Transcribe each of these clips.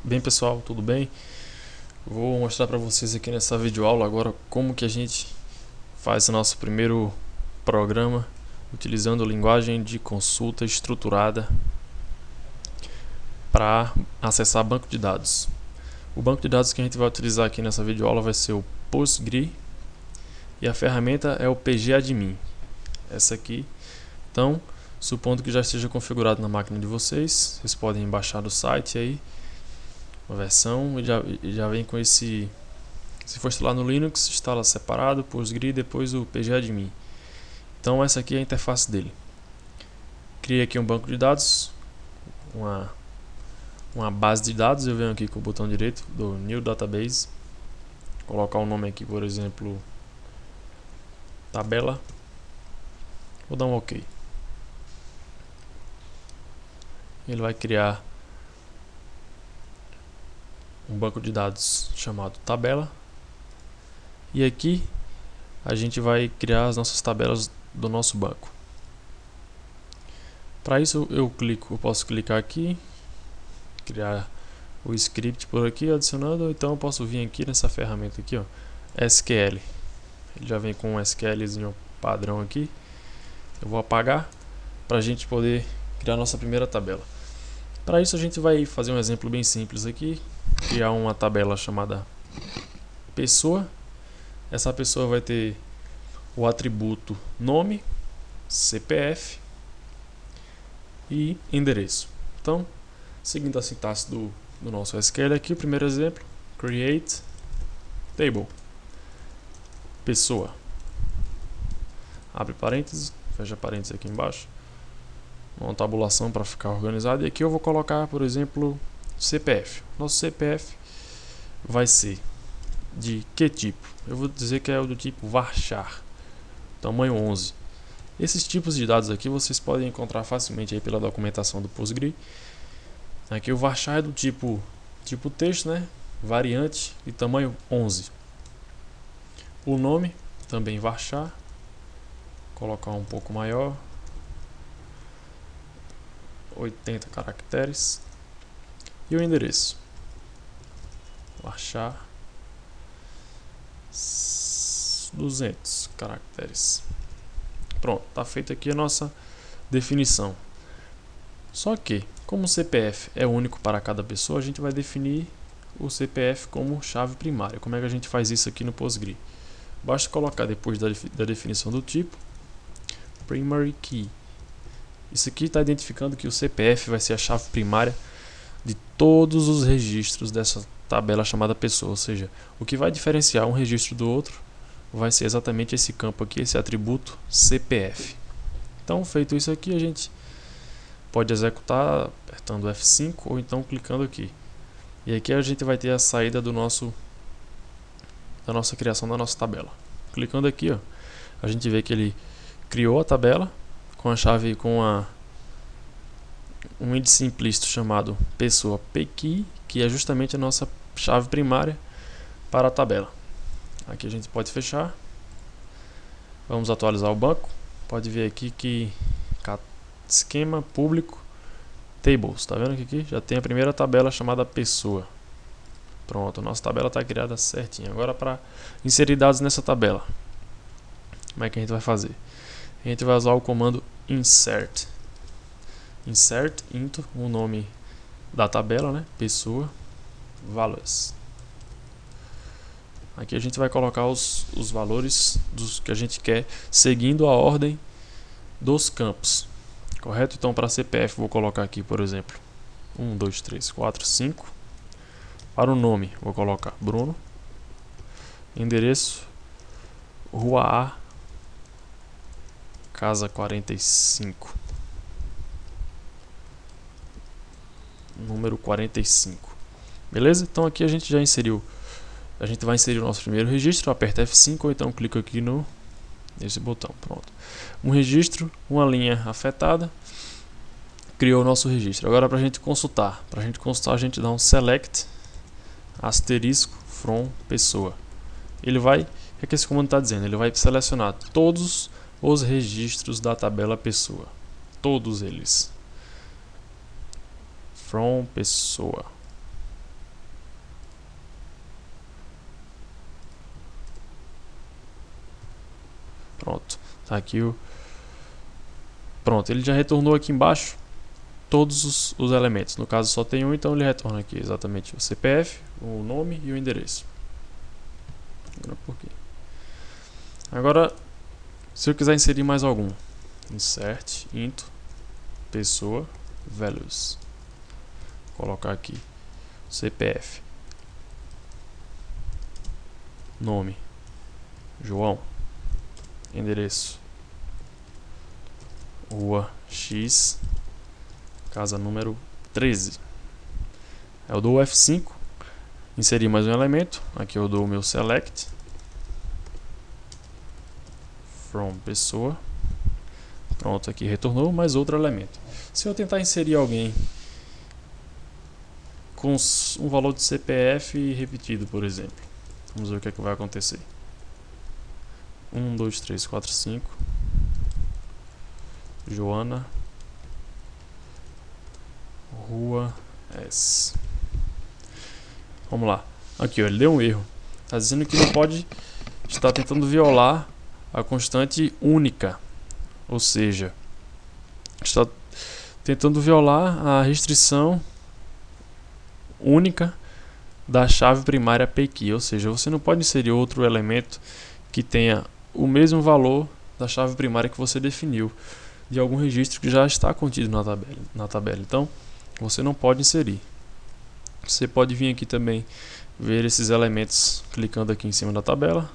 Bem pessoal, tudo bem? Vou mostrar para vocês aqui nessa videoaula agora como que a gente faz o nosso primeiro programa utilizando a linguagem de consulta estruturada para acessar banco de dados. O banco de dados que a gente vai utilizar aqui nessa videoaula vai ser o PostgreSQL e a ferramenta é o pgadmin. Essa aqui. Então, supondo que já esteja configurado na máquina de vocês podem baixar do site aí uma versão e já vem com esse. Se for instalar no Linux, instala separado, PostgreSQL e depois o pgadmin. Então essa aqui é a interface dele. Criei aqui um banco de dados, uma base de dados. Eu venho aqui com o botão direito do New Database, colocar um nome aqui, por exemplo, tabela. Vou dar um OK. Ele vai criar um banco de dados chamado tabela. E aqui a gente vai criar as nossas tabelas do nosso banco. Para isso eu posso clicar aqui, criar o script por aqui, adicionando, ou então eu posso vir aqui nessa ferramenta aqui, ó, SQL. Ele já vem com um SQLzinho padrão aqui. Eu vou apagar para a gente poder criar a nossa primeira tabela. Para isso a gente vai fazer um exemplo bem simples aqui, criar uma tabela chamada pessoa. Essa pessoa vai ter o atributo nome, CPF e endereço. Então, seguindo a sintaxe do nosso SQL aqui, o primeiro exemplo, create table, pessoa, abre parênteses, fecha parênteses aqui embaixo, uma tabulação para ficar organizado. E aqui eu vou colocar, por exemplo, CPF. Nosso CPF vai ser de que tipo? Eu vou dizer que é o do tipo varchar, tamanho 11. Esses tipos de dados aqui vocês podem encontrar facilmente aí pela documentação do PostgreSQL. Aqui o varchar é do tipo texto, né? Variante e tamanho 11. O nome também varchar, colocar um pouco maior, 80 caracteres. E o endereço, varchar 200 caracteres. Pronto, está feita aqui a nossa definição. Só que, como o CPF é único para cada pessoa, a gente vai definir o CPF como chave primária. Como é que a gente faz isso aqui no PostgreSQL? Basta colocar depois da definição do tipo primary key. Isso aqui está identificando que o CPF vai ser a chave primária de todos os registros dessa tabela chamada pessoa. Ou seja, o que vai diferenciar um registro do outro vai ser exatamente esse campo aqui, esse atributo CPF. Então, feito isso aqui, a gente pode executar apertando F5 ou então clicando aqui. E aqui a gente vai ter a saída da nossa criação da nossa tabela. Clicando aqui, ó, a gente vê que ele criou a tabela com a chave, um índice implícito chamado pessoa PKey, que é justamente a nossa chave primária para a tabela. Aqui a gente pode fechar. Vamos atualizar o banco. Pode ver aqui que esquema público tables. Tá vendo que aqui já tem a primeira tabela chamada pessoa. Pronto, a nossa tabela está criada certinho. Agora, para inserir dados nessa tabela, como é que a gente vai fazer? A gente vai usar o comando insert. Insert into o nome da tabela, né? Pessoa, values. Aqui a gente vai colocar os valores dos que a gente quer, seguindo a ordem dos campos. Correto? Então, para CPF, vou colocar aqui, por exemplo, 1, 2, 3, 4, 5. Para o nome, vou colocar Bruno. Endereço, Rua A, Casa 45. Número 45. Beleza? Então aqui a gente já inseriu. A gente vai inserir o nosso primeiro registro, aperta F5 ou então clica aqui nesse botão. Pronto. Um registro, uma linha afetada, criou o nosso registro. Agora para a gente consultar, a gente dá um select asterisco from pessoa. Ele vai, o que é que esse comando está dizendo? Ele vai selecionar todos os registros da tabela pessoa, todos eles. From pessoa. Tá aqui o... Pronto, ele já retornou aqui embaixo todos os elementos. No caso só tem um, então ele retorna aqui exatamente o CPF, o nome e o endereço. Agora, se eu quiser inserir mais algum, insert int pessoa values. Vou colocar aqui CPF, nome João, endereço Rua X, casa número 13. Eu dou o F5, inserir mais um elemento. Aqui eu dou o meu select from pessoa. Pronto, aqui retornou mais outro elemento. Se eu tentar inserir alguém com um valor de CPF repetido, por exemplo, vamos ver o que é que vai acontecer. 1, 2, 3, 4, 5. Joana, Rua S. Vamos lá. Aqui, ó, ele deu um erro. Está dizendo que não pode estar tentando violar a constante única. Ou seja, está tentando violar a restrição única da chave primária PKey. Ou seja, você não pode inserir outro elemento que tenha o mesmo valor da chave primária que você definiu de algum registro que já está contido na tabela. Então, você não pode inserir. Você pode vir aqui também ver esses elementos clicando aqui em cima da tabela.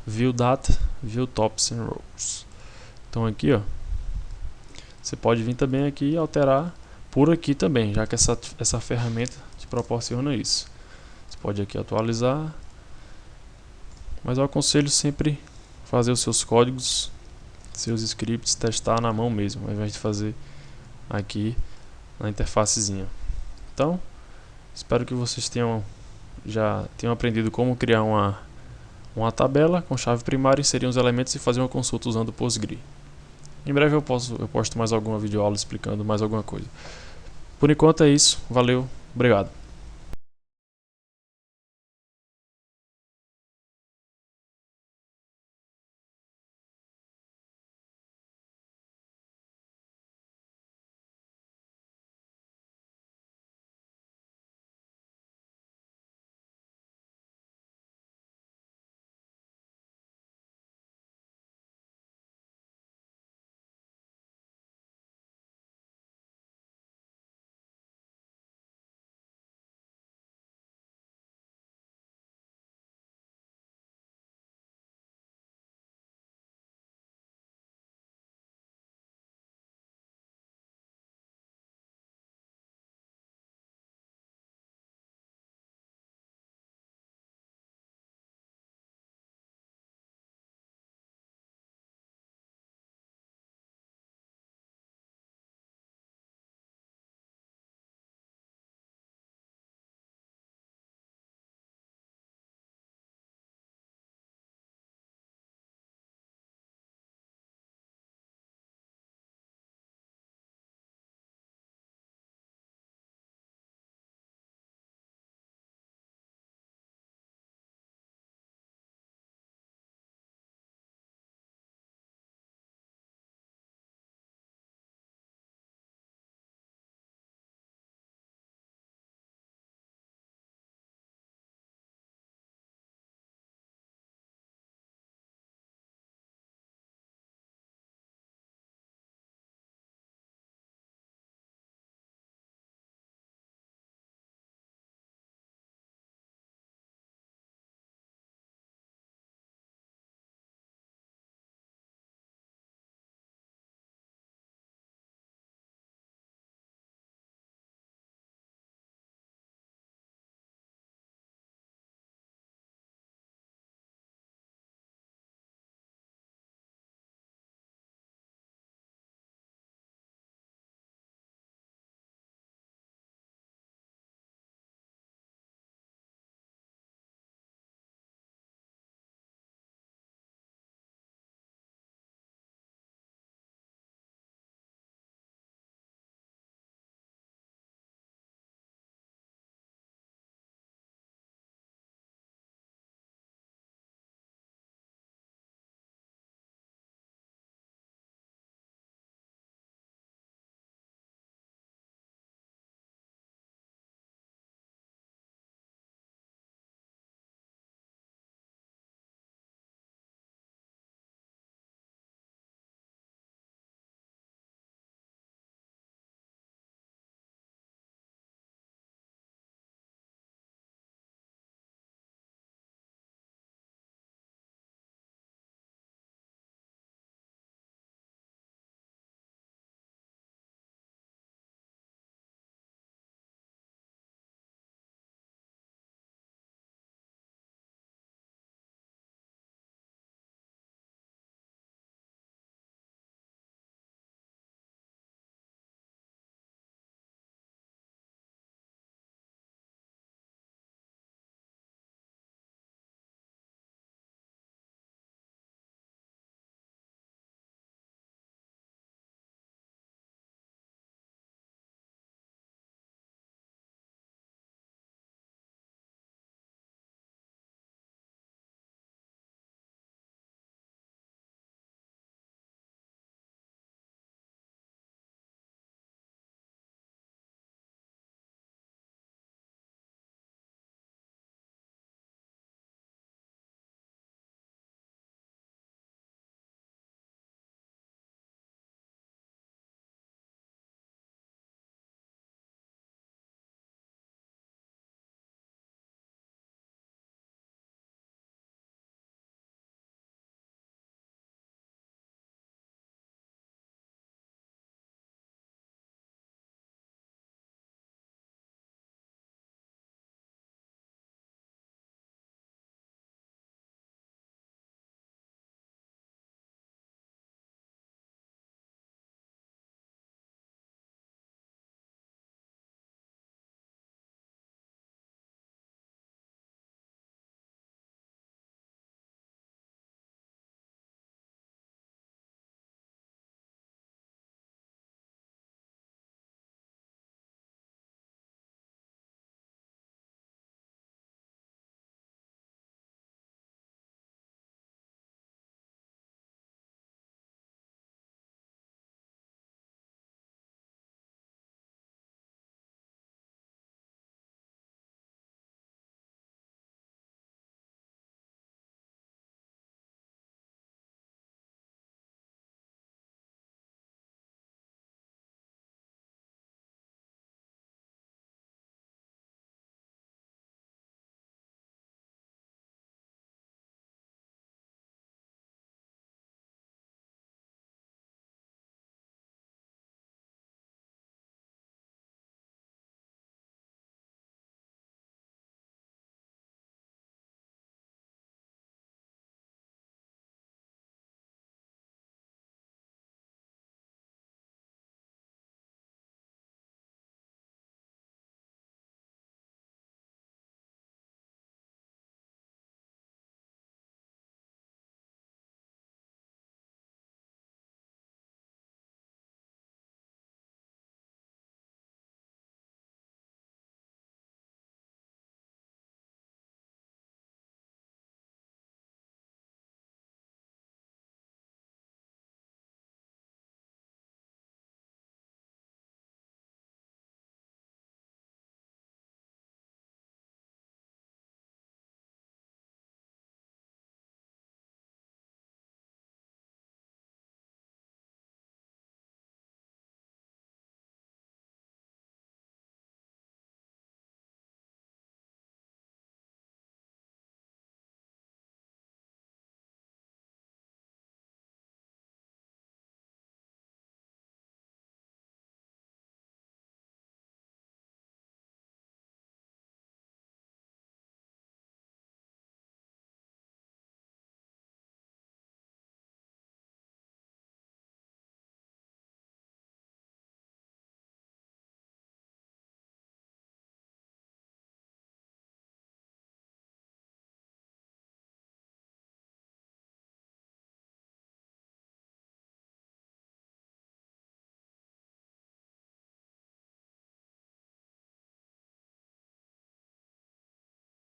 View Data, View Tops and Rows. Então aqui, ó, você pode vir também aqui e alterar por aqui também, já que essa ferramenta te proporciona isso. Você pode aqui atualizar, mas eu aconselho sempre fazer os seus códigos, seus scripts, testar na mão mesmo, ao invés de fazer aqui na interfacezinha. Então, espero que vocês já tenham aprendido como criar uma tabela com chave primária, inserir os elementos e fazer uma consulta usando o Postgre. Em breve eu posto mais alguma videoaula explicando mais alguma coisa. Por enquanto é isso, valeu, obrigado.